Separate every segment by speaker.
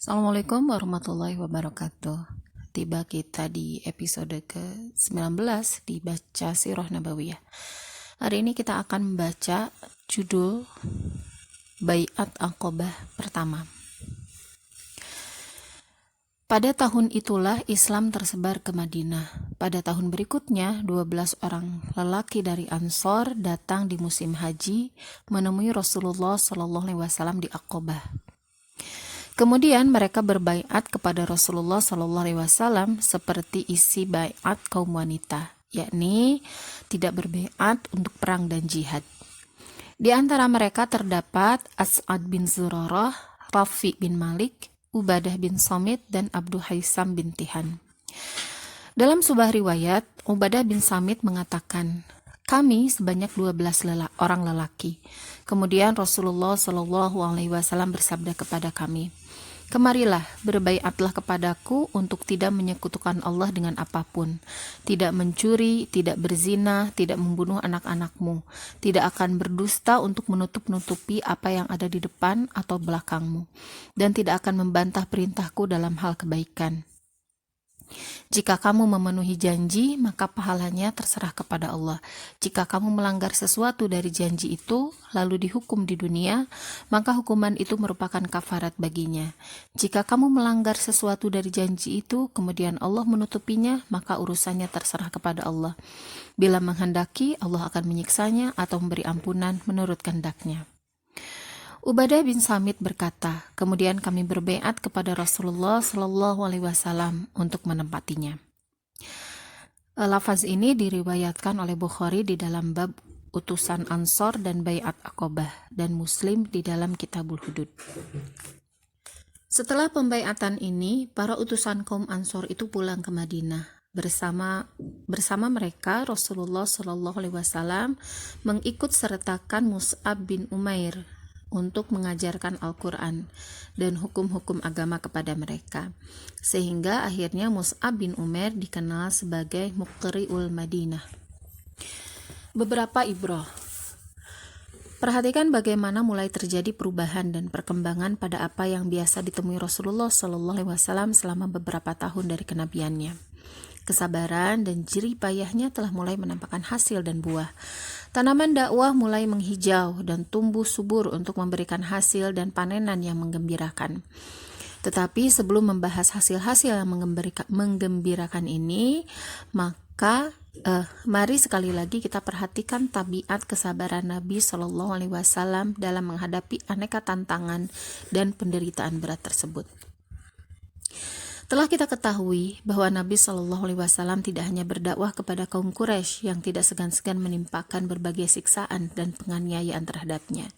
Speaker 1: Assalamualaikum warahmatullahi wabarakatuh. Tiba kita di episode ke-19 di Baca Sirah Nabawiyah. Hari ini kita akan membaca judul Baiat Aqobah pertama. Pada tahun itulah Islam tersebar ke Madinah. Pada tahun berikutnya, 12 orang lelaki dari Ansor datang di musim haji menemui Rasulullah SAW di Aqobah. Kemudian mereka berbaiat kepada Rasulullah SAW seperti isi baiat kaum wanita, yakni tidak berbaiat untuk perang dan jihad. Di antara mereka terdapat As'ad bin Zurarah, Rafi bin Malik, Ubadah bin Samit, dan Abdu Haisam bin Tihan. Dalam sebuah riwayat, Ubadah bin Samit mengatakan, kami sebanyak 12 orang lelaki. Kemudian Rasulullah SAW bersabda kepada kami, kemarilah, berbaiatlah kepadaku untuk tidak menyekutukan Allah dengan apapun, tidak mencuri, tidak berzina, tidak membunuh anak-anakmu, tidak akan berdusta untuk menutup-nutupi apa yang ada di depan atau belakangmu, dan tidak akan membantah perintahku dalam hal kebaikan. Jika kamu memenuhi janji, maka pahalanya terserah kepada Allah. Jika kamu melanggar sesuatu dari janji itu, lalu dihukum di dunia, maka hukuman itu merupakan kafarat baginya. Jika kamu melanggar sesuatu dari janji itu, kemudian Allah menutupinya, maka urusannya terserah kepada Allah. Bila menghendaki, Allah akan menyiksanya atau memberi ampunan menurut kehendaknya. Ubadah bin Samit berkata, kemudian kami berbaiat kepada Rasulullah SAW untuk menempatinya. Lafaz ini diriwayatkan oleh Bukhari di dalam bab utusan Ansor dan baiat Aqobah, dan Muslim di dalam Kitabul Hudud. Setelah pembaiatan ini, para utusan kaum Ansor itu pulang ke Madinah. Bersama mereka Rasulullah SAW mengikut sertakan Mus'ab bin Umair untuk mengajarkan Al-Quran dan hukum-hukum agama kepada mereka, sehingga akhirnya Mus'ab bin Umair dikenal sebagai Muqri'ul Madinah. Beberapa ibrah. Perhatikan bagaimana mulai terjadi perubahan dan perkembangan pada apa yang biasa ditemui Rasulullah SAW selama beberapa tahun dari kenabiannya. Kesabaran dan jerih payahnya telah mulai menampakkan hasil dan buah. Tanaman dakwah mulai menghijau dan tumbuh subur untuk memberikan hasil dan panenan yang menggembirakan. Tetapi sebelum membahas hasil-hasil yang menggembirakan ini, maka mari sekali lagi kita perhatikan tabiat kesabaran Nabi SAW dalam menghadapi aneka tantangan dan penderitaan berat tersebut. Telah kita ketahui bahwa Nabi SAW tidak hanya berdakwah kepada kaum Quraisy yang tidak segan-segan menimpakan berbagai siksaan dan penganiayaan terhadapnya.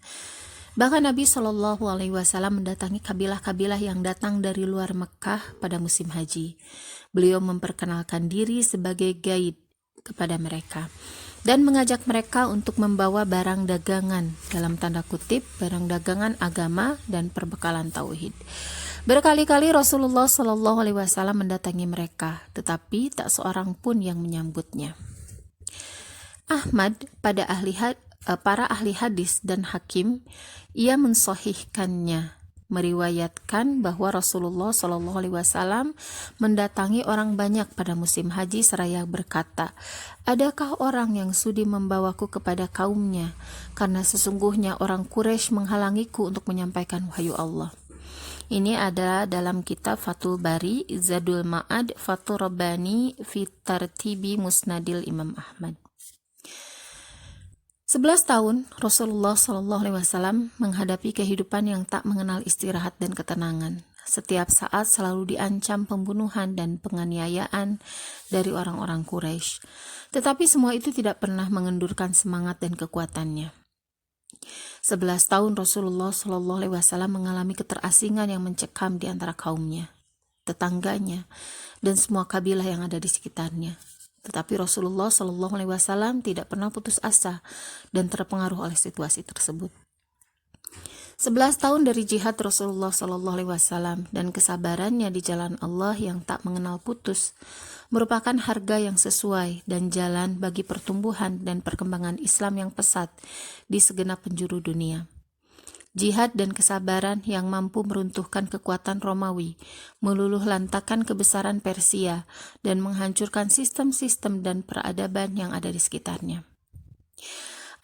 Speaker 1: Bahkan Nabi SAW mendatangi kabilah-kabilah yang datang dari luar Mekah pada musim haji. Beliau memperkenalkan diri sebagai guide kepada mereka dan mengajak mereka untuk membawa barang dagangan, dalam tanda kutip, barang dagangan agama dan perbekalan tauhid. Berkali-kali Rasulullah SAW mendatangi mereka, tetapi tak seorang pun yang menyambutnya. Ahmad, para ahli hadis dan hakim, ia mensahihkannya, meriwayatkan bahwa Rasulullah SAW mendatangi orang banyak pada musim haji seraya berkata, adakah orang yang sudi membawaku kepada kaumnya, karena sesungguhnya orang Quraisy menghalangiku untuk menyampaikan wahyu Allah. Ini adalah dalam kitab Fathul Bari, Zadul Ma'ad, Fathur Rabbani, fi Tartibi Musnadil Imam Ahmad. 11 tahun Rasulullah SAW menghadapi kehidupan yang tak mengenal istirahat dan ketenangan. Setiap saat selalu diancam pembunuhan dan penganiayaan dari orang-orang Quraisy. Tetapi semua itu tidak pernah mengendurkan semangat dan kekuatannya. 11 tahun Rasulullah SAW mengalami keterasingan yang mencekam di antara kaumnya, tetangganya, dan semua kabilah yang ada di sekitarnya. Tetapi Rasulullah SAW tidak pernah putus asa dan terpengaruh oleh situasi tersebut. 11 tahun dari jihad Rasulullah SAW dan kesabarannya di jalan Allah yang tak mengenal putus merupakan harga yang sesuai dan jalan bagi pertumbuhan dan perkembangan Islam yang pesat di segenap penjuru dunia. jihad dan kesabaran yang mampu meruntuhkan kekuatan Romawi, meluluh lantakan kebesaran Persia, dan menghancurkan sistem-sistem dan peradaban yang ada di sekitarnya.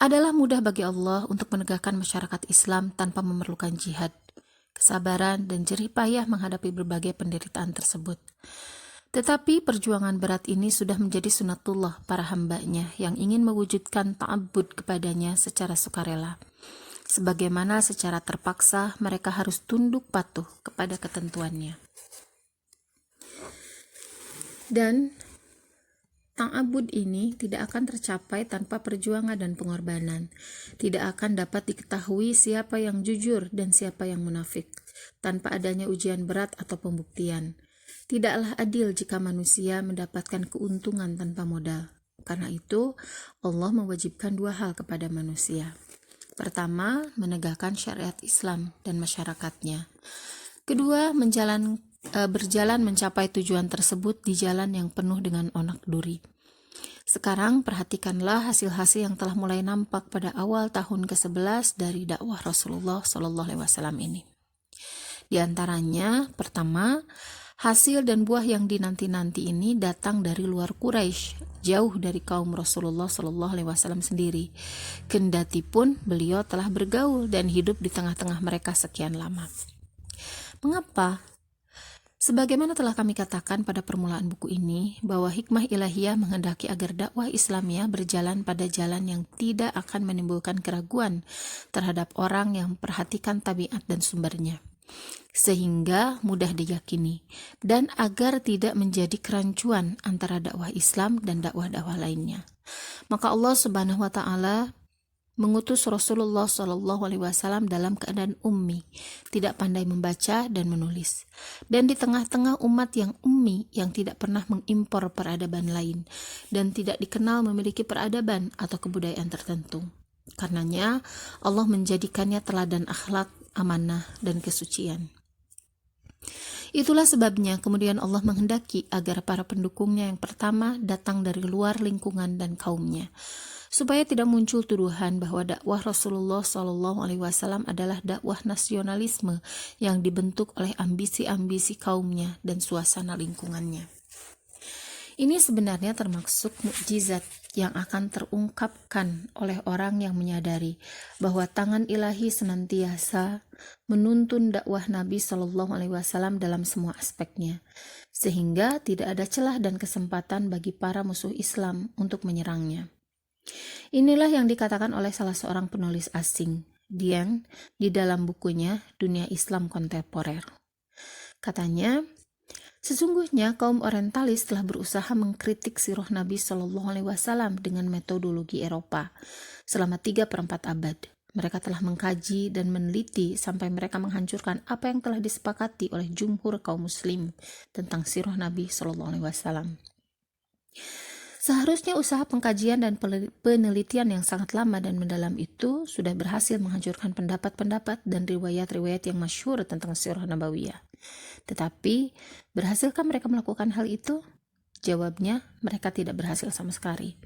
Speaker 1: Adalah mudah bagi Allah untuk menegakkan masyarakat Islam tanpa memerlukan jihad, kesabaran, dan jerih payah menghadapi berbagai penderitaan tersebut. Tetapi perjuangan berat ini sudah menjadi sunatullah para hambanya yang ingin mewujudkan ta'abbud kepadanya secara sukarela. Sebagaimana secara terpaksa mereka harus tunduk patuh kepada ketentuannya. Dan ta'abbud ini tidak akan tercapai tanpa perjuangan dan pengorbanan. Tidak akan dapat diketahui siapa yang jujur dan siapa yang munafik, tanpa adanya ujian berat atau pembuktian. Tidaklah adil jika manusia mendapatkan keuntungan tanpa modal. Karena itu, Allah mewajibkan dua hal kepada manusia. Pertama, menegakkan syariat Islam dan masyarakatnya. Kedua, berjalan mencapai tujuan tersebut di jalan yang penuh dengan onak duri. Sekarang perhatikanlah hasil-hasil yang telah mulai nampak pada awal tahun ke-11 dari dakwah Rasulullah SAW ini. Di antaranya, pertama, hasil dan buah yang dinanti-nanti ini datang dari luar Quraisy, jauh dari kaum Rasulullah SAW sendiri. Kendati pun beliau telah bergaul dan hidup di tengah-tengah mereka sekian lama. Mengapa? Sebagaimana telah kami katakan pada permulaan buku ini, bahwa hikmah ilahiyah menghendaki agar dakwah Islamiyah berjalan pada jalan yang tidak akan menimbulkan keraguan terhadap orang yang memperhatikan tabiat dan sumbernya, sehingga mudah diyakini, dan agar tidak menjadi kerancuan antara dakwah Islam dan dakwah-dakwah lainnya. Maka Allah Subhanahu wa Ta'ala mengutus Rasulullah SAW dalam keadaan ummi, tidak pandai membaca dan menulis, dan di tengah-tengah umat yang ummi yang tidak pernah mengimpor peradaban lain dan tidak dikenal memiliki peradaban atau kebudayaan tertentu. Karenanya Allah menjadikannya teladan akhlak, amanah, dan kesucian. Itulah sebabnya kemudian Allah menghendaki agar para pendukungnya yang pertama datang dari luar lingkungan dan kaumnya, supaya tidak muncul tuduhan bahwa dakwah Rasulullah SAW adalah dakwah nasionalisme yang dibentuk oleh ambisi-ambisi kaumnya dan suasana lingkungannya. Ini sebenarnya termasuk mukjizat yang akan terungkapkan oleh orang yang menyadari bahwa tangan ilahi senantiasa menuntun dakwah Nabi SAW dalam semua aspeknya, sehingga tidak ada celah dan kesempatan bagi para musuh Islam untuk menyerangnya. Inilah yang dikatakan oleh salah seorang penulis asing, Dieng, di dalam bukunya Dunia Islam Kontemporer. Katanya, sesungguhnya kaum orientalis telah berusaha mengkritik sirah Nabi SAW dengan metodologi Eropa selama 3/4 abad. Mereka telah mengkaji dan meneliti sampai mereka menghancurkan apa yang telah disepakati oleh jumhur kaum muslim tentang sirah Nabi SAW. Seharusnya usaha pengkajian dan penelitian yang sangat lama dan mendalam itu sudah berhasil menghancurkan pendapat-pendapat dan riwayat-riwayat yang masyhur tentang sirah nabawiyah. Tetapi, berhasilkah mereka melakukan hal itu? Jawabnya, mereka tidak berhasil sama sekali.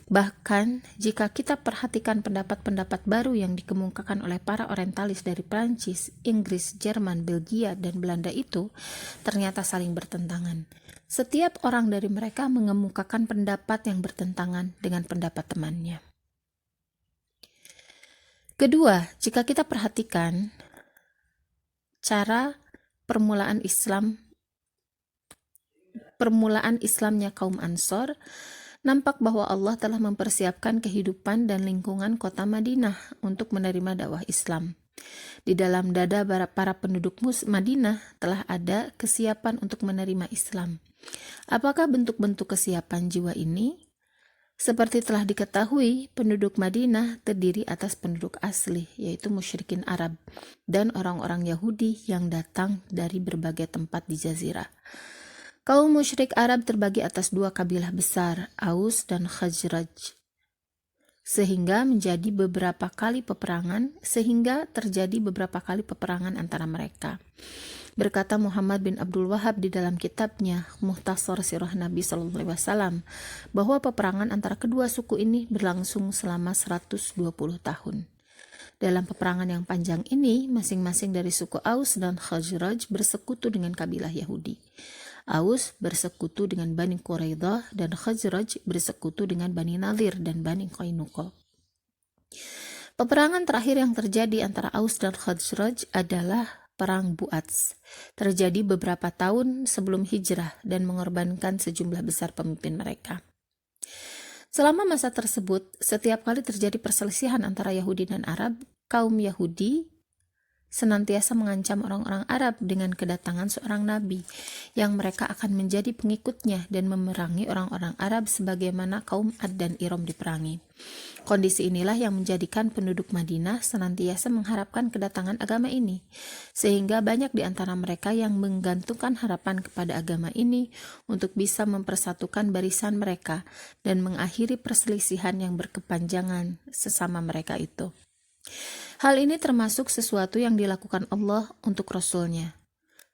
Speaker 1: Bahkan, jika kita perhatikan pendapat-pendapat baru yang dikemukakan oleh para orientalis dari Prancis, Inggris, Jerman, Belgia, dan Belanda itu ternyata saling bertentangan. Setiap orang dari mereka mengemukakan pendapat yang bertentangan dengan pendapat temannya. Kedua, jika kita perhatikan cara permulaan Islamnya kaum Ansor, nampak bahwa Allah telah mempersiapkan kehidupan dan lingkungan kota Madinah untuk menerima dakwah Islam. Di dalam dada para penduduk Madinah telah ada kesiapan untuk menerima Islam. Apakah bentuk-bentuk kesiapan jiwa ini? Seperti telah diketahui, penduduk Madinah terdiri atas penduduk asli, yaitu musyrikin Arab, dan orang-orang Yahudi yang datang dari berbagai tempat di Jazirah. Kaum musyrik Arab terbagi atas dua kabilah besar, Aus dan Khazraj, sehingga terjadi beberapa kali peperangan antara mereka. Berkata Muhammad bin Abdul Wahab di dalam kitabnya Muhtasar Sirah Nabi SAW bahwa peperangan antara kedua suku ini berlangsung selama 120 tahun. Dalam peperangan yang panjang ini, masing-masing dari suku Aus dan Khazraj bersekutu dengan kabilah Yahudi. Aus bersekutu dengan Bani Quraidah dan Khazraj bersekutu dengan Bani Nadir dan Bani Qainuqa. Peperangan terakhir yang terjadi antara Aus dan Khazraj adalah Perang Bu'ats. Terjadi beberapa tahun sebelum hijrah dan mengorbankan sejumlah besar pemimpin mereka. Selama masa tersebut, setiap kali terjadi perselisihan antara Yahudi dan Arab, kaum Yahudi senantiasa mengancam orang-orang Arab dengan kedatangan seorang nabi yang mereka akan menjadi pengikutnya dan memerangi orang-orang Arab sebagaimana kaum Ad dan Iram diperangi. Kondisi inilah yang menjadikan penduduk Madinah senantiasa mengharapkan kedatangan agama ini, sehingga banyak di antara mereka yang menggantungkan harapan kepada agama ini untuk bisa mempersatukan barisan mereka dan mengakhiri perselisihan yang berkepanjangan sesama mereka itu. Hal ini termasuk sesuatu yang dilakukan Allah untuk Rasul-Nya,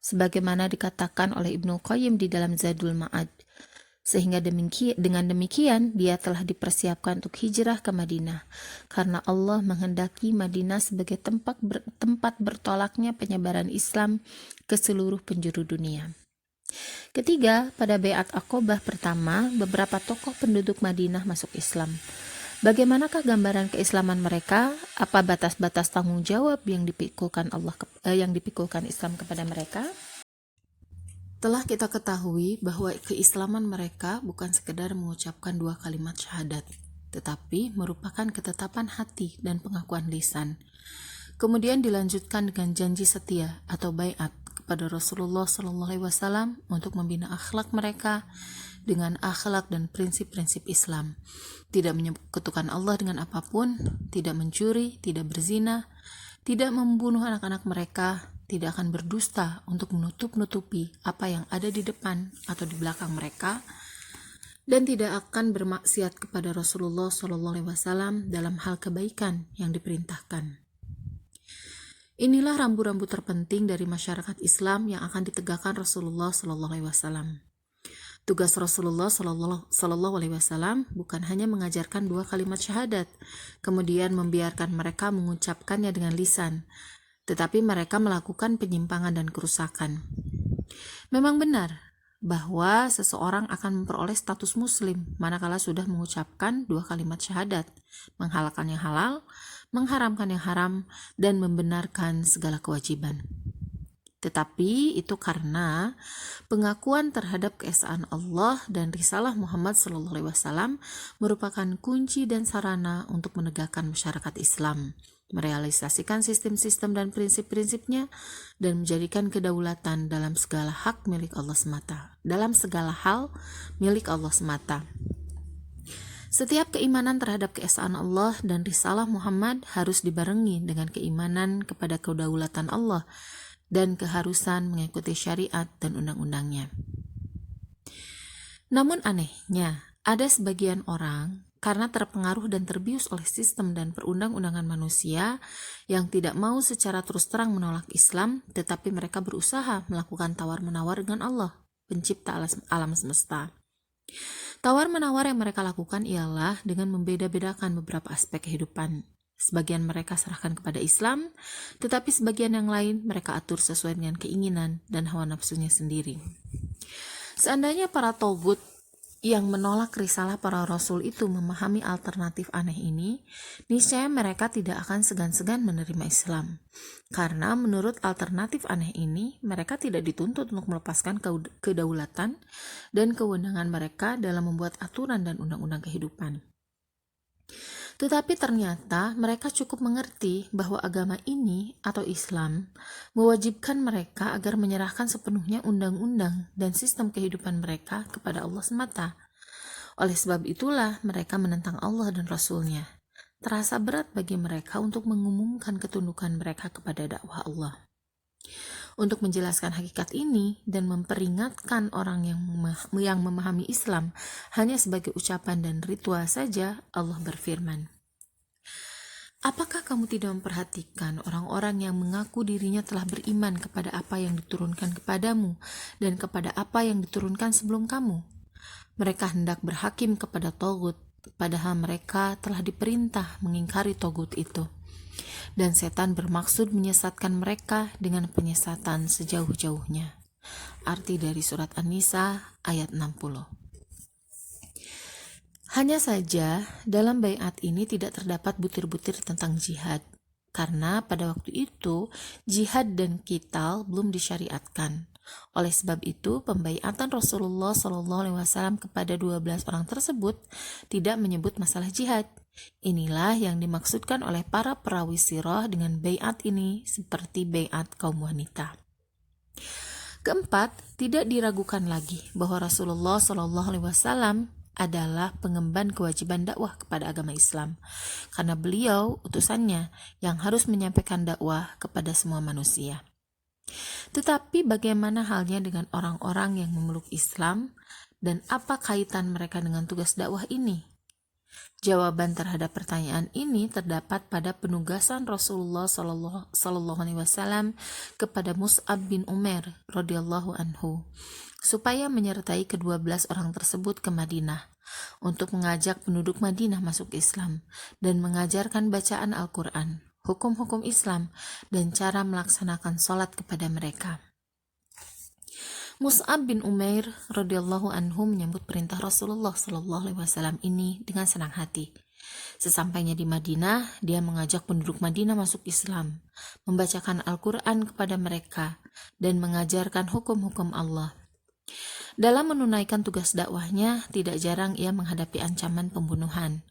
Speaker 1: sebagaimana dikatakan oleh Ibnu Qayyim di dalam Zadul Ma'ad. Sehingga dengan demikian dia telah dipersiapkan untuk hijrah ke Madinah, karena Allah menghendaki Madinah sebagai tempat bertolaknya penyebaran Islam ke seluruh penjuru dunia. Ketiga, pada Bai'at Aqobah pertama, beberapa tokoh penduduk Madinah masuk Islam. Bagaimanakah gambaran keislaman mereka? Apa batas-batas tanggung jawab yang dipikulkan Islam kepada mereka? Telah kita ketahui bahwa keislaman mereka bukan sekedar mengucapkan 2 kalimat syahadat, tetapi merupakan ketetapan hati dan pengakuan lisan. Kemudian dilanjutkan dengan janji setia atau baiat kepada Rasulullah SAW untuk membina akhlak mereka dengan akhlak dan prinsip-prinsip Islam. Tidak menyekutukan Allah dengan apapun, tidak mencuri, tidak berzina, tidak membunuh anak-anak mereka, tidak akan berdusta untuk menutup-nutupi apa yang ada di depan atau di belakang mereka, dan tidak akan bermaksiat kepada Rasulullah SAW dalam hal kebaikan yang diperintahkan. Inilah rambu-rambu terpenting dari masyarakat Islam yang akan ditegakkan Rasulullah SAW. Tugas Rasulullah SAW bukan hanya mengajarkan 2 kalimat syahadat, kemudian membiarkan mereka mengucapkannya dengan lisan, tetapi mereka melakukan penyimpangan dan kerusakan. Memang benar bahwa seseorang akan memperoleh status muslim manakala sudah mengucapkan 2 kalimat syahadat, menghalalkan yang halal, mengharamkan yang haram, dan membenarkan segala kewajiban. Tetapi itu karena pengakuan terhadap keesaan Allah dan risalah Muhammad SAW merupakan kunci dan sarana untuk menegakkan masyarakat Islam, merealisasikan sistem-sistem dan prinsip-prinsipnya, dan menjadikan kedaulatan dalam segala hak milik Allah semata, dalam segala hal milik Allah semata. Setiap keimanan terhadap keesaan Allah dan risalah Muhammad harus dibarengi dengan keimanan kepada kedaulatan Allah dan keharusan mengikuti syariat dan undang-undangnya. Namun anehnya, ada sebagian orang karena terpengaruh dan terbius oleh sistem dan perundang-undangan manusia yang tidak mau secara terus terang menolak Islam, tetapi mereka berusaha melakukan tawar-menawar dengan Allah, pencipta alam semesta. Tawar-menawar yang mereka lakukan ialah dengan membeda-bedakan beberapa aspek kehidupan. Sebagian mereka serahkan kepada Islam, tetapi sebagian yang lain mereka atur sesuai dengan keinginan dan hawa nafsunya sendiri. Seandainya para togut yang menolak risalah para rasul itu memahami alternatif aneh ini, niscaya mereka tidak akan segan-segan menerima Islam. Karena menurut alternatif aneh ini, mereka tidak dituntut untuk melepaskan kedaulatan dan kewenangan mereka dalam membuat aturan dan undang-undang kehidupan. Tetapi ternyata mereka cukup mengerti bahwa agama ini atau Islam mewajibkan mereka agar menyerahkan sepenuhnya undang-undang dan sistem kehidupan mereka kepada Allah semata. Oleh sebab itulah mereka menentang Allah dan Rasul-Nya. Terasa berat bagi mereka untuk mengumumkan ketundukan mereka kepada dakwah Allah. Untuk menjelaskan hakikat ini dan memperingatkan orang yang memahami Islam hanya sebagai ucapan dan ritual saja, Allah berfirman, "Apakah kamu tidak memperhatikan orang-orang yang mengaku dirinya telah beriman kepada apa yang diturunkan kepadamu dan kepada apa yang diturunkan sebelum kamu? Mereka hendak berhakim kepada togut, padahal mereka telah diperintah mengingkari togut itu. Dan setan bermaksud menyesatkan mereka dengan penyesatan sejauh-jauhnya. Arti dari surat An-Nisa ayat 60. Hanya saja, dalam baiat ini tidak terdapat butir-butir tentang jihad, karena pada waktu itu jihad dan qital belum disyariatkan. Oleh sebab itu, pembaiatan Rasulullah SAW kepada 12 orang tersebut tidak menyebut masalah jihad. Inilah yang dimaksudkan oleh para perawi sirah dengan baiat ini, seperti baiat kaum wanita. Keempat, tidak diragukan lagi bahwa Rasulullah SAW adalah pengemban kewajiban dakwah kepada agama Islam, karena beliau utusannya yang harus menyampaikan dakwah kepada semua manusia. Tetapi bagaimana halnya dengan orang-orang yang memeluk Islam, dan apa kaitan mereka dengan tugas dakwah ini? Jawaban terhadap pertanyaan ini terdapat pada penugasan Rasulullah SAW kepada Mus'ab bin Umair radhiyallahu anhu, supaya menyertai ke-12 orang tersebut ke Madinah untuk mengajak penduduk Madinah masuk Islam dan mengajarkan bacaan Al-Quran, hukum-hukum Islam, dan cara melaksanakan sholat kepada mereka. Mus'ab bin Umair radhiyallahu anhu menyambut perintah Rasulullah SAW ini dengan senang hati. Sesampainya di Madinah, dia mengajak penduduk Madinah masuk Islam, membacakan Al-Quran kepada mereka, dan mengajarkan hukum-hukum Allah. Dalam menunaikan tugas dakwahnya, tidak jarang ia menghadapi ancaman pembunuhan.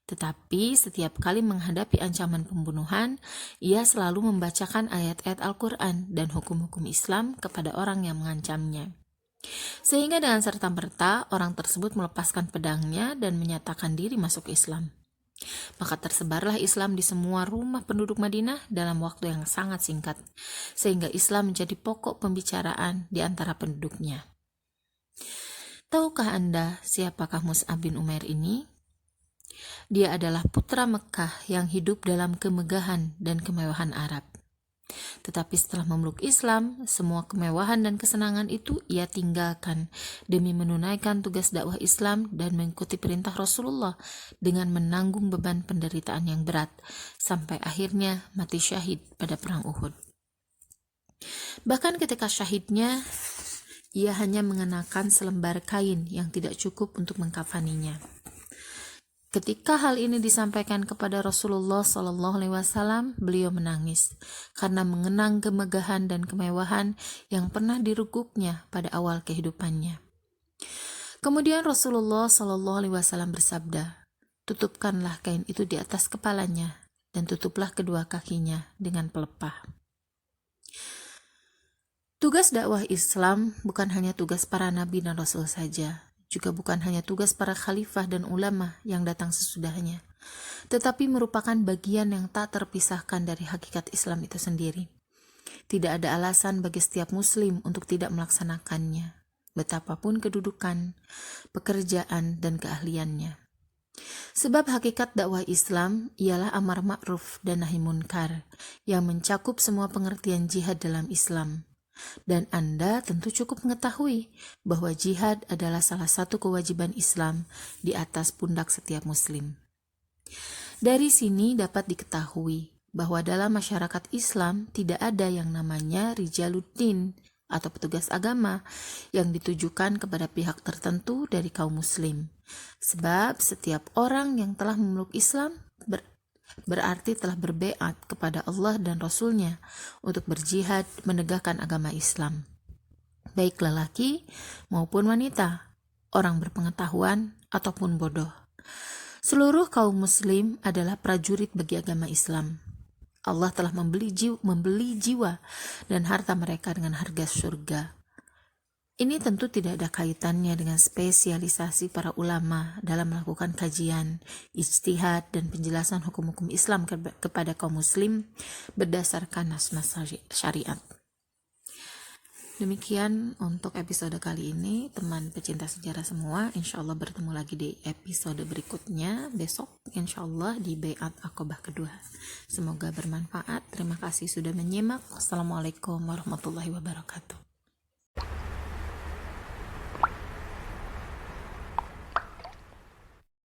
Speaker 1: Tetapi setiap kali menghadapi ancaman pembunuhan, ia selalu membacakan ayat-ayat Al-Quran dan hukum-hukum Islam kepada orang yang mengancamnya. Sehingga dengan serta-merta orang tersebut melepaskan pedangnya dan menyatakan diri masuk Islam. Maka tersebarlah Islam di semua rumah penduduk Madinah dalam waktu yang sangat singkat, sehingga Islam menjadi pokok pembicaraan di antara penduduknya. Tahukah Anda siapakah Mus'ab bin Umair ini? Dia adalah putra Mekah yang hidup dalam kemegahan dan kemewahan Arab. Tetapi setelah memeluk Islam, semua kemewahan dan kesenangan itu ia tinggalkan demi menunaikan tugas dakwah Islam dan mengikuti perintah Rasulullah dengan menanggung beban penderitaan yang berat, sampai akhirnya mati syahid pada perang Uhud. Bahkan ketika syahidnya, ia hanya mengenakan selembar kain yang tidak cukup untuk mengkafaninya. Ketika hal ini disampaikan kepada Rasulullah SAW, beliau menangis karena mengenang kemegahan dan kemewahan yang pernah diruguknya pada awal kehidupannya. Kemudian Rasulullah SAW bersabda, "Tutupkanlah kain itu di atas kepalanya dan tutuplah kedua kakinya dengan pelepah." Tugas dakwah Islam bukan hanya tugas para nabi dan rasul saja, juga bukan hanya tugas para khalifah dan ulama yang datang sesudahnya, tetapi merupakan bagian yang tak terpisahkan dari hakikat Islam itu sendiri. Tidak ada alasan bagi setiap muslim untuk tidak melaksanakannya, betapapun kedudukan, pekerjaan, dan keahliannya. Sebab hakikat dakwah Islam ialah amar ma'ruf dan nahi munkar yang mencakup semua pengertian jihad dalam Islam. Dan Anda tentu cukup mengetahui bahwa jihad adalah salah satu kewajiban Islam di atas pundak setiap muslim. Dari sini dapat diketahui bahwa dalam masyarakat Islam tidak ada yang namanya rijaluddin atau petugas agama yang ditujukan kepada pihak tertentu dari kaum muslim. Sebab setiap orang yang telah memeluk Islam berarti telah berbaiat kepada Allah dan Rasul-Nya untuk berjihad menegakkan agama Islam. Baik lelaki maupun wanita, orang berpengetahuan ataupun bodoh. Seluruh kaum muslim adalah prajurit bagi agama Islam. Allah telah membeli jiwa dan harta mereka dengan harga surga. Ini tentu tidak ada kaitannya dengan spesialisasi para ulama dalam melakukan kajian, ijtihad, dan penjelasan hukum-hukum Islam kepada kaum muslim berdasarkan nas-nas syariat. Demikian untuk episode kali ini, teman pecinta sejarah semua. Insya Allah bertemu lagi di episode berikutnya besok, insya Allah di Baiat Aqobah kedua. Semoga bermanfaat. Terima kasih sudah menyimak. Wassalamualaikum warahmatullahi wabarakatuh.